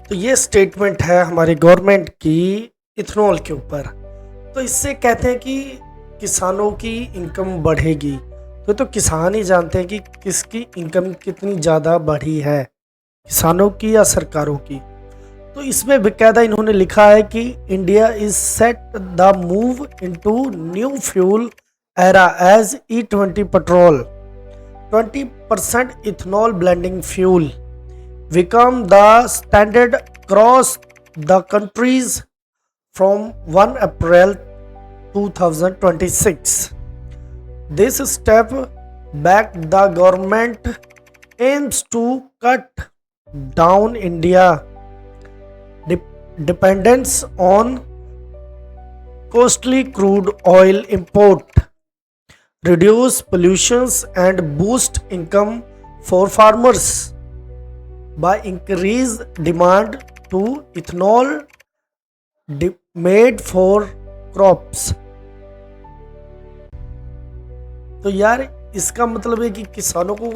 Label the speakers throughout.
Speaker 1: तो ये स्टेटमेंट है हमारी गवर्नमेंट की इथेनॉल के ऊपर। तो इससे कहते हैं कि किसानों की इनकम बढ़ेगी। तो किसान ही जानते हैं कि किसकी इनकम कितनी ज़्यादा बढ़ी है, किसानों की या सरकारों की। तो इसमें बेकायदा इन्होंने लिखा है कि India is set the move into new fuel era as E20 petrol 20% ethanol blending fuel become the standard across the countries from 1 April 2026. This step back the government aims to cut down India dependence on costly crude oil import, reduce pollutions and boost income for farmers by increased demand to ethanol made for crops। तो यार इसका मतलब है कि किसानों को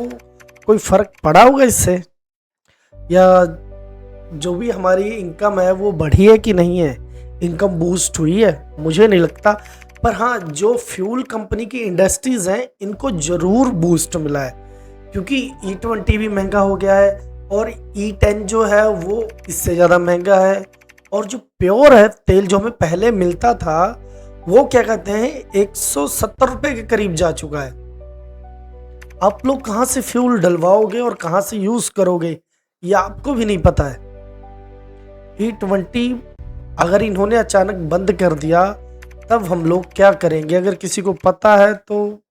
Speaker 1: कोई फर्क पड़ा होगा इससे, या जो भी हमारी इनकम है वो बढ़ी है कि नहीं है, इनकम बूस्ट हुई है, मुझे नहीं लगता। पर हाँ, जो फ्यूल कंपनी की इंडस्ट्रीज हैं इनको जरूर बूस्ट मिला है, क्योंकि E20 भी महंगा हो गया है और E10 जो है वो इससे ज़्यादा महंगा है। और जो प्योर है तेल जो हमें पहले मिलता था वो क्या कहते हैं 170 रुपये के करीब जा चुका है। आप लोग कहाँ से फ्यूल डलवाओगे और कहाँ से यूज़ करोगे ये आपको भी नहीं पता है। E20 अगर इन्होंने अचानक बंद कर दिया तब हम लोग क्या करेंगे? अगर किसी को पता है तो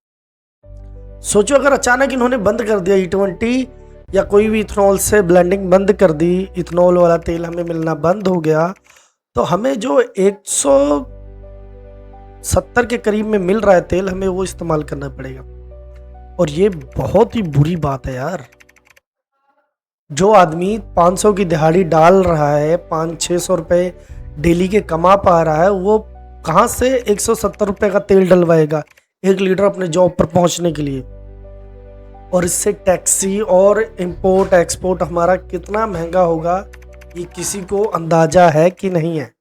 Speaker 1: सोचो, अगर अचानक इन्होंने बंद कर दिया E20 या कोई भी इथेनॉल से ब्लेंडिंग बंद कर दी, इथेनॉल वाला तेल हमें मिलना बंद हो गया, तो हमें जो 170 के करीब में मिल रहा है तेल, हमें वो इस्तेमाल करना पड़ेगा। और ये बहुत ही बुरी बात है यार। जो आदमी 500 की दिहाड़ी डाल रहा है, 500-600 रुपये डेली के कमा पा रहा है, वो कहाँ से 170 रुपये का तेल डलवाएगा 1 लीटर अपने जॉब पर पहुंचने के लिए? और इससे टैक्सी और इंपोर्ट एक्सपोर्ट हमारा कितना महंगा होगा ये किसी को अंदाजा है कि नहीं है?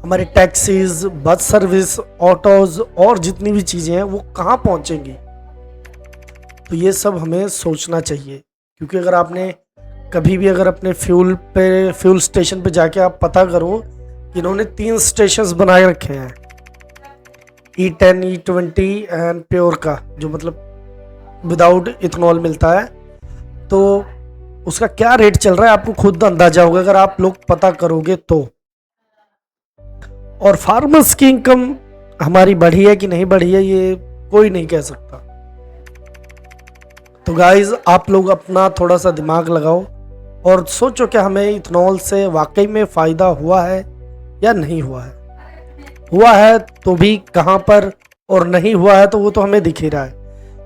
Speaker 1: हमारे टैक्सीज, बस सर्विस, ऑटोज और जितनी भी चीज़ें हैं वो कहाँ पहुँचेंगी? तो ये सब हमें सोचना चाहिए, क्योंकि अगर आपने कभी भी अगर अपने फ्यूल स्टेशन पे जाके आप पता करो कि इन्होंने 3 स्टेशंस बनाए रखे हैं, E10, E20 एंड प्योर का, जो मतलब विदाउट इथेनॉल मिलता है, तो उसका क्या रेट चल रहा है आपको खुद अंदाजा होगा अगर आप लोग पता करोगे तो। और फार्मर्स की इनकम हमारी बढ़ी है कि नहीं बढ़ी है ये कोई नहीं कह सकता। तो गाइज आप लोग अपना थोड़ा सा दिमाग लगाओ और सोचो कि हमें इथेनॉल से वाकई में फ़ायदा हुआ है या नहीं हुआ है। हुआ है तो भी कहाँ पर, और नहीं हुआ है तो वो तो हमें दिख ही रहा है,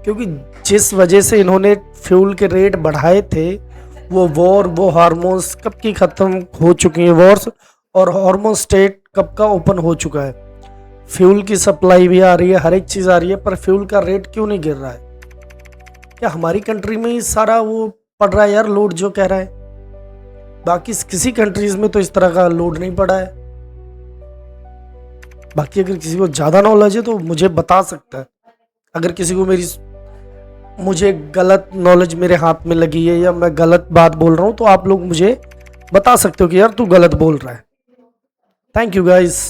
Speaker 1: क्योंकि जिस वजह से इन्होंने फ्यूल के रेट बढ़ाए थे वो हार्मोन्स कब की ख़त्म हो चुकी हैं वॉर्स, और हार्मोन स्टेट कब का ओपन हो चुका है। फ्यूल की सप्लाई भी आ रही है, हर एक चीज़ आ रही है, पर फ्यूल का रेट क्यों नहीं गिर रहा है? क्या हमारी कंट्री में ही सारा वो पड़ रहा है यार लोड जो कह रहा है? बाकी किसी कंट्रीज में तो इस तरह का लोड नहीं पड़ा है। बाकी अगर किसी को ज़्यादा नॉलेज है तो मुझे बता सकता है। अगर किसी को मुझे गलत नॉलेज मेरे हाथ में लगी है या मैं गलत बात बोल रहा हूँ तो आप लोग मुझे बता सकते हो कि यार तू गलत बोल रहा है। Thank you guys.